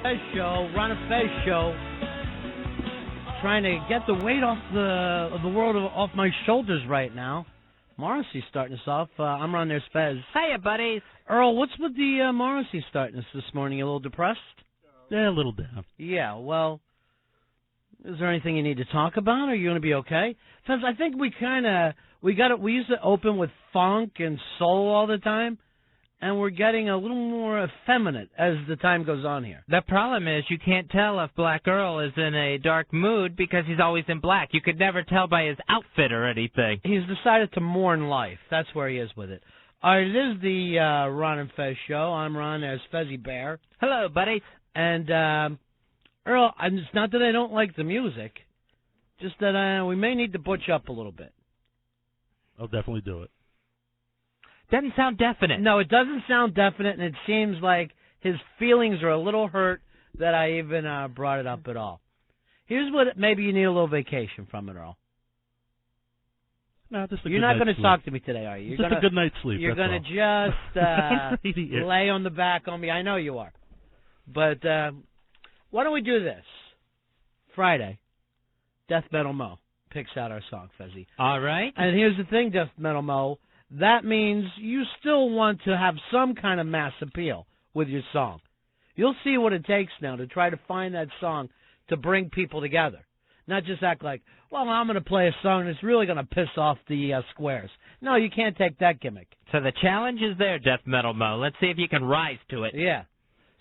Fez show, Ron and Fez show. Trying to get the weight off the world off my shoulders right now. Morrissey starting us off. I'm Ron, there's Fez. Hiya, buddies. Earl, what's with the Morrissey starting us this morning? You a little depressed? Yeah, a little down. Yeah, well, is there anything you need to talk about? Are you going to be okay? Fez, I think we used to open with funk and soul all the time. And we're getting a little more effeminate as the time goes on here. The problem is you can't tell if Black Earl is in a dark mood because he's always in black. You could never tell by his outfit or anything. He's decided to mourn life. That's where he is with it. All right, it is the Ron and Fez show. I'm Ron as Fezzy Bear. Hello, buddy. And Earl, it's not that I don't like the music, just that we may need to butch up a little bit. I'll definitely do it. Doesn't sound definite. No, it doesn't sound definite, and it seems like his feelings are a little hurt that I even brought it up at all. Here's what maybe you need a little vacation from it, Earl. No, just a You're not going to talk to me today, are you? Just a good night's sleep. You're going to just lay on the back on me. I know you are. But why don't we do this? Friday, Death Metal Mo picks out our song, Fezzy. All right. And here's the thing, Death Metal Mo. That means you still want to have some kind of mass appeal with your song. You'll see what it takes now to try to find that song to bring people together. Not just act like, well, I'm going to play a song that's really going to piss off the squares. No, you can't take that gimmick. So the challenge is there, Death Metal Mo. Let's see if you can rise to it. Yeah.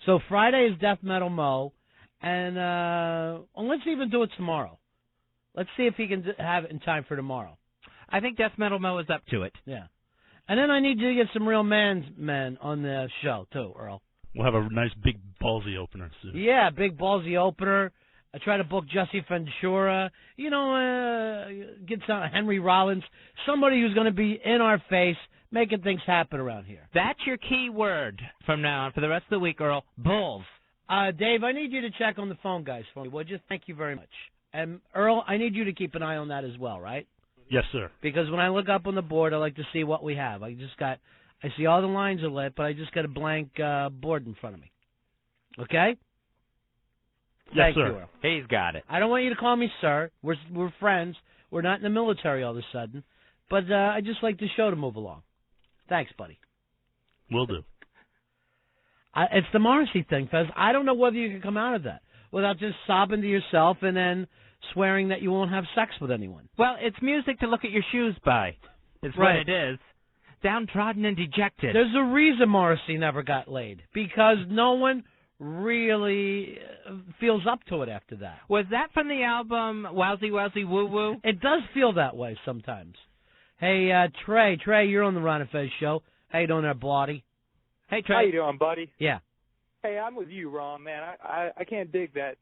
So Friday is Death Metal Mo, and let's even do it tomorrow. Let's see if he can have it in time for tomorrow. I think Death Metal Mo is up to it. Yeah. And then I need you to get some real men on the show, too, Earl. We'll have a nice big ballsy opener soon. Yeah, big ballsy opener. I try to book Jesse Ventura. You know, get some Henry Rollins. Somebody who's going to be in our face, making things happen around here. That's your key word from now on for the rest of the week, Earl. Bulls. Dave, I need you to check on the phone guys for me, would you? Thank you very much. And, Earl, I need you to keep an eye on that as well, right? Yes, sir. Because when I look up on the board, I like to see what we have. I see all the lines are lit, but I just got a blank board in front of me. Okay? Yes, Thank sir. you, Earl. He's got it. I don't want you to call me sir. We're friends. We're not in the military all of a sudden. But I just like the show to move along. Thanks, buddy. Will do. It's the Morrissey thing, Fez. I don't know whether you can come out of that without just sobbing to yourself and then swearing that you won't have sex with anyone. Well, it's music to look at your shoes by. It's right. what it is. Downtrodden and dejected. There's a reason Morrissey never got laid. Because no one really feels up to it after that. Was that from the album Wowzy Wowzy Woo Woo? It does feel that way sometimes. Hey, Trey, you're on the Ron and Fez show. How you doing there, Blotty? Hey, Trey. How you doing, buddy? Yeah. Hey, I'm with you, Ron, man. I can't dig that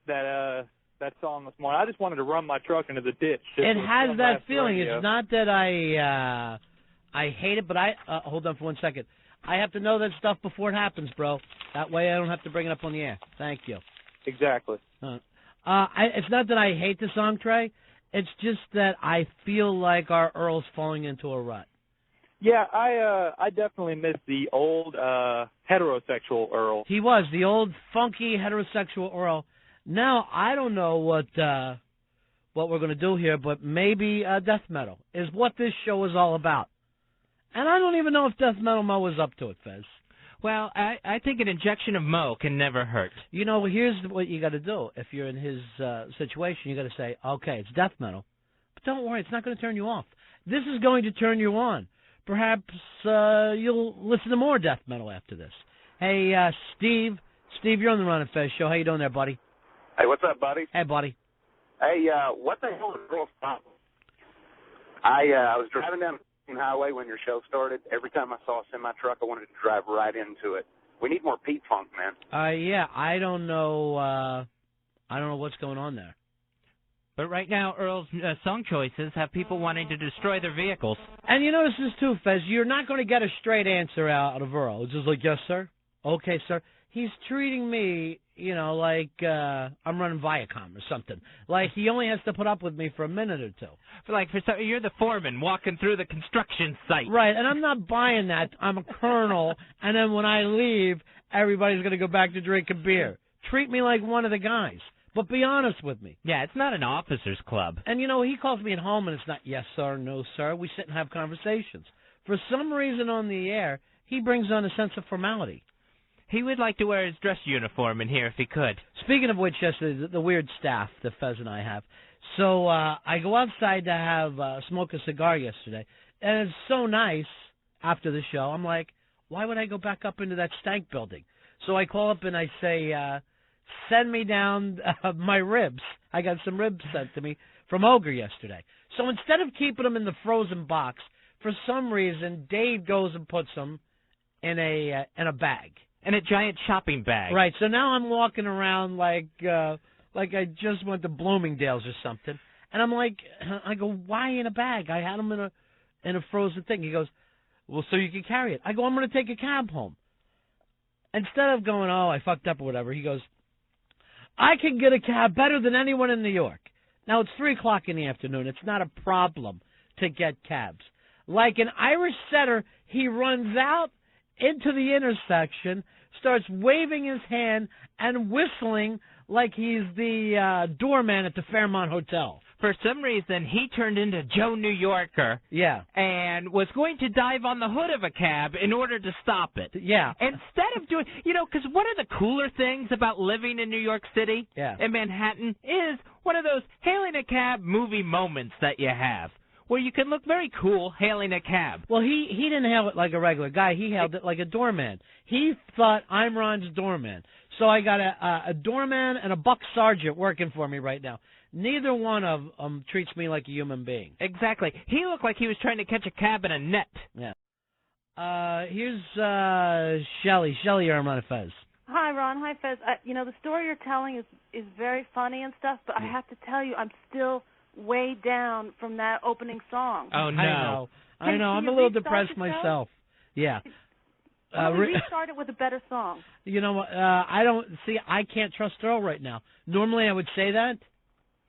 song this morning. I just wanted to run my truck into the ditch. It has that feeling. It's not that I hate it, but hold on for 1 second. I have to know that stuff before it happens, bro. That way I don't have to bring it up on the air. Thank you. Exactly. It's not that I hate the song, Trey. It's just that I feel like our Earl's falling into a rut. Yeah, I definitely miss the old heterosexual Earl. He was the old funky heterosexual Earl. Now I don't know what we're going to do here, but maybe death metal is what this show is all about. And I don't even know if Death Metal Mo is up to it, Fez. Well, I think an injection of Mo can never hurt. You know, here's what you got to do. If you're in his situation, you got to say, okay, it's death metal. But don't worry, it's not going to turn you off. This is going to turn you on. Perhaps you'll listen to more death metal after this. Hey, Steve. Steve, you're on the Ron and Fez show. How you doing there, buddy? Hey, what's up, buddy? Hey, buddy. Hey, what the hell is Earl's problem? I was driving down the highway when your show started. Every time I saw a semi-truck, I wanted to drive right into it. We need more Pete Funk, man. Yeah, I don't know what's going on there. But right now, Earl's song choices have people wanting to destroy their vehicles. And you notice this too, Fez. You're not going to get a straight answer out of Earl. It's just like, yes, sir. Okay, sir. He's treating me, like I'm running Viacom or something. Like he only has to put up with me for a minute or two. You're the foreman walking through the construction site. Right, and I'm not buying that. I'm a colonel, and then when I leave, everybody's going to go back to drinking beer. treat me like one of the guys. But be honest with me. Yeah, it's not an officers club. And, he calls me at home, and it's not yes, sir, no, sir. We sit and have conversations. For some reason on the air, he brings on a sense of formality. He would like to wear his dress uniform in here if he could. Speaking of which, yesterday, the weird staff that Fez and I have. So I go outside to have smoke a cigar yesterday, and it's so nice after the show. I'm like, why would I go back up into that stank building? So I call up and I say, send me down my ribs. I got some ribs sent to me from Ogre yesterday. So instead of keeping them in the frozen box, for some reason, Dave goes and puts them in a bag. In a giant shopping bag. Right, so now I'm walking around like I just went to Bloomingdale's or something. And I'm like, I go, why in a bag? I had them in a frozen thing. He goes, well, so you can carry it. I go, I'm going to take a cab home. Instead of going, oh, I fucked up or whatever, he goes, I can get a cab better than anyone in New York. Now, it's 3 o'clock in the afternoon. It's not a problem to get cabs. Like an Irish setter, he runs out into the intersection, starts waving his hand and whistling like he's the doorman at the Fairmont Hotel. For some reason, he turned into Joe New Yorker. Yeah. And was going to dive on the hood of a cab in order to stop it. Yeah. Instead of doing, because one of the cooler things about living in New York City, in Manhattan, is one of those hailing a cab movie moments that you have, where you can look very cool hailing a cab. Well, he didn't hail it like a regular guy. He hailed it like a doorman. He thought, I'm Ron's doorman. So I got a doorman and a buck sergeant working for me right now. Neither one of them treats me like a human being. Exactly. He looked like he was trying to catch a cab in a net. Yeah. Here's Shelly. Shelly, you're on Fez. Hi, Ron. Hi, Fez. The story you're telling is very funny and stuff, but I have to tell you, I'm still way down from that opening song. Oh, no. I know. I'm a little depressed myself. Yeah. Restart it with a better song. I can't trust Earl right now. Normally I would say that,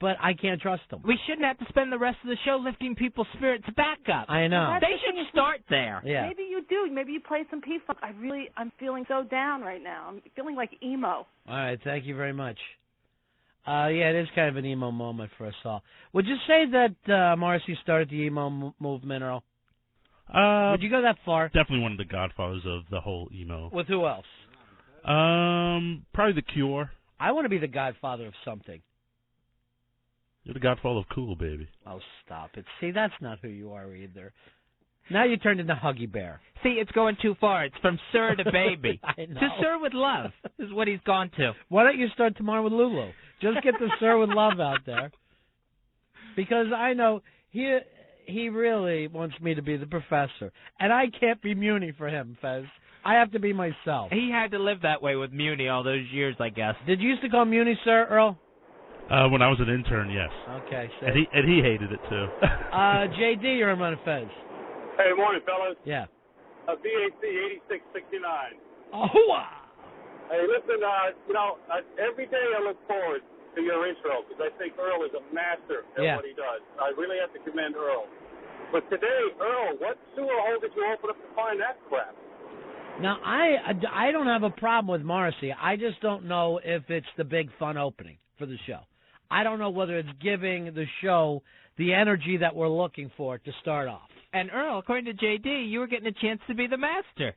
but I can't trust him. We shouldn't have to spend the rest of the show lifting people's spirits back up. I know. They should start there. Yeah. Maybe you do. Maybe you play some P-Funk. I'm feeling so down right now. I'm feeling like emo. All right. Thank you very much. It is kind of an emo moment for us all. Would you say that Morrissey started the emo movement, Earl? Would you go that far? Definitely one of the godfathers of the whole emo. With who else? Probably The Cure. I want to be the godfather of something. You're the godfather of cool, baby. Oh, stop it. See, that's not who you are either. Now you turned into Huggy Bear. See, it's going too far. It's from Sir to Baby. I know. To Sir with Love is what he's gone to. Why don't you start tomorrow with Lulu? Just get the Sir with Love out there. Because I know he really wants me to be the professor. And I can't be Muni for him, Fez. I have to be myself. He had to live that way with Muni all those years, I guess. Did you used to call Muni Sir, Earl? When I was an intern, yes. Okay. So. And he hated it, too. JD, you're on Fez. Hey, morning, fellas. Yeah. BAC 8669. Oh, Hey, listen, every day I look forward to your intro because I think Earl is a master at what he does. I really have to commend Earl. But today, Earl, what sewer hole did you open up to find that crap? Now, I don't have a problem with Morrissey. I just don't know if it's the big fun opening for the show. I don't know whether it's giving the show the energy that we're looking for to start off. And Earl, according to JD, you were getting a chance to be the master.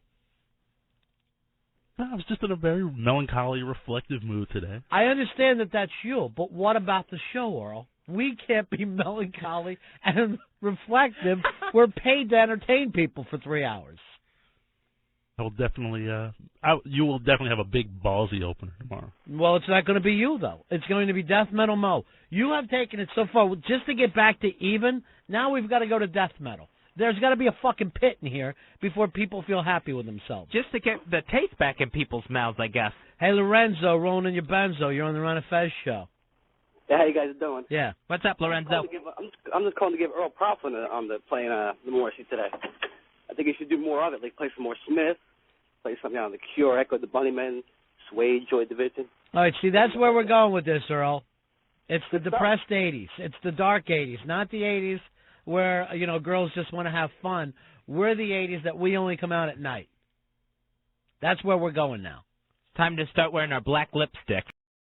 I was just in a very melancholy, reflective mood today. I understand that that's you, but what about the show, Earl? We can't be melancholy and reflective. We're paid to entertain people for 3 hours. I will definitely, you will definitely have a big ballsy opener tomorrow. Well, it's not going to be you, though. It's going to be Death Metal Mo. You have taken it so far. Just to get back to even, now we've got to go to Death Metal. There's got to be a fucking pit in here before people feel happy with themselves. Just to get the taste back in people's mouths, I guess. Hey, Lorenzo, rolling in your benzo. You're on the Ron and Fez show. Yeah, how you guys doing? Yeah. What's up, Lorenzo? I'm just calling to give Earl props on the playing the Morrissey today. I think he should do more of it. Like play some more Smith, play something on the Cure, Echo the Bunnymen, Suede, Joy Division. All right, see, that's where we're going with this, Earl. It's the depressed 80s. It's the dark 80s, not the 80s where, girls just want to have fun. We're the 80s that we only come out at night. That's where we're going now. Time to start wearing our black lipstick.